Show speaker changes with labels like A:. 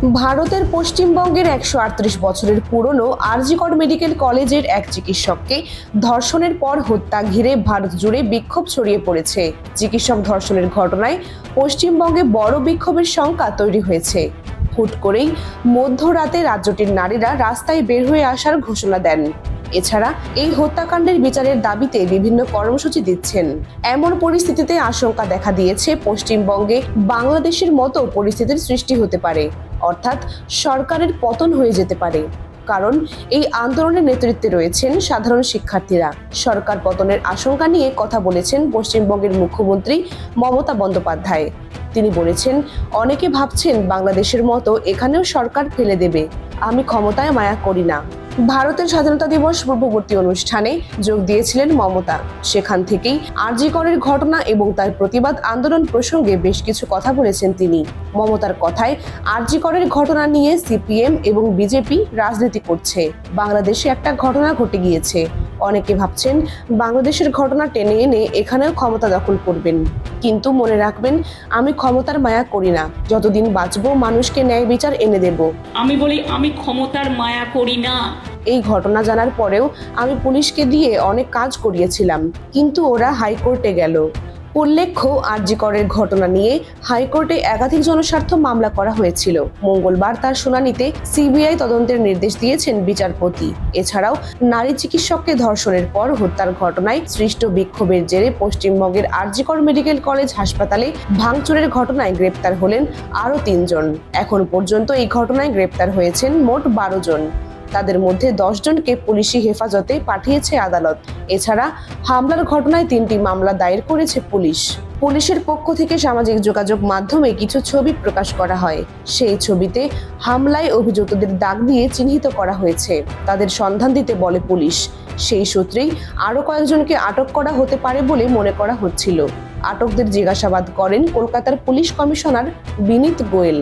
A: ভারতের পশ্চিমবঙ্গের ১৩৮ বছরের পুরনো আরজি কর মেডিকেল কলেজের এক চিকিৎসককে ধর্ষণের পর হত্যা ঘিরে ভারত জুড়ে বিক্ষোভ ছড়িয়ে পড়েছে। চিকিৎসক ধর্ষণের ঘটনায় পশ্চিমবঙ্গে বড় বিক্ষোভের শঙ্কা তৈরি হয়েছে। হুট করেই মধ্যরাতে রাজ্যটির নারীরা রাস্তায় বের হয়ে আসার ঘোষণা দেন। এছাড়া এই হত্যাকাণ্ডের বিচারের দাবিতে বিভিন্ন কর্মসূচি দিচ্ছেন। এমন পরিস্থিতিতে আশঙ্কা দেখা দিয়েছে পশ্চিমবঙ্গে বাংলাদেশের মতো পরিস্থিতির সৃষ্টি হতে পারে, অর্থাৎ সরকারের পতন হয়ে যেতে পারে। কারণ এই আন্দোলনের নেতৃত্বে রয়েছেন সাধারণ শিক্ষার্থীরা। সরকার পতনের আশঙ্কা নিয়ে কথা বলেছেন পশ্চিমবঙ্গের মুখ্যমন্ত্রী মমতা বন্দ্যোপাধ্যায়। তিনি বলেছেন, অনেকে ভাবছেন বাংলাদেশের মতো এখানেও সরকার ফেলে দেবে। আমি ক্ষমতায় মায়া করি না। ভারতের স্বাধীনতা দিবস পূর্ববর্তী অনুষ্ঠানে যোগ দিয়েছিলেন মমতা। সেখান থেকেই আরজি করের ঘটনা এবং তার প্রতিবাদ আন্দোলন প্রসঙ্গে বেশ কিছু কথা বলেছেন তিনি। মমতার কথায়, আরজি করের ঘটনা নিয়ে সিপিএম এবং বিজেপি রাজনীতি করছে। বাংলাদেশে একটা ঘটনা ঘটে গিয়েছে। অনেকে ভাবছেন বাংলাদেশের ঘটনা টেনে এনে এখানেও ক্ষমতা দখল করবেন। কিন্তু মনে রাখবেন, আমি ক্ষমতার মায়া করি না। যতদিন বাঁচবো মানুষকে ন্যায় বিচার এনে দেব।
B: আমি বলি, আমি ক্ষমতার মায়া করি না।
A: এই ঘটনা জানার পরেও আমি পুলিশকে দিয়ে অনেক কাজ করিয়েছিলাম, কিন্তু ওরা হাইকোর্টে গেল। উল্লেখ্য, আরজি করের ঘটনা নিয়ে হাইকোর্টে একাধিক জনস্বার্থ মামলা করা হয়েছিল। মঙ্গলবার তার শুনানিতে সিবিআই তদন্তের নির্দেশ দিয়েছেন বিচারপতি। এছাড়াও নারী চিকিৎসককে ধর্ষণের পর হত্যার ঘটনায় সৃষ্ট বিক্ষোভের জেরে পশ্চিমবঙ্গের আরজি কর মেডিকেল কলেজ হাসপাতালে ভাঙচুরের ঘটনায় গ্রেপ্তার হলেন আরও ৩ জন। এখন পর্যন্ত এই ঘটনায় গ্রেপ্তার হয়েছেন মোট ১২ জন। তাদের মধ্যে ১০ জনকে পুলিশি হেফাজতে পাঠিয়েছে আদালত। এছাড়া হামলার ঘটনায় ৩টি মামলা দায়ের করেছে পুলিশ। পুলিশের পক্ষ থেকে সামাজিক যোগাযোগ মাধ্যমে কিছু ছবি প্রকাশ করা হয়। সেই ছবিতে হামলায় অভিযুক্তদের দাগ দিয়ে চিহ্নিত করা হয়েছে। তাদের সন্ধান দিতে বলে পুলিশ। সেই সূত্রেই আরও কয়েকজনকে আটক করা হতে পারে বলে মনে করা হচ্ছিল। আটকদের জিজ্ঞাসাবাদ করেন কলকাতার পুলিশ কমিশনার বিনীত গোয়েল।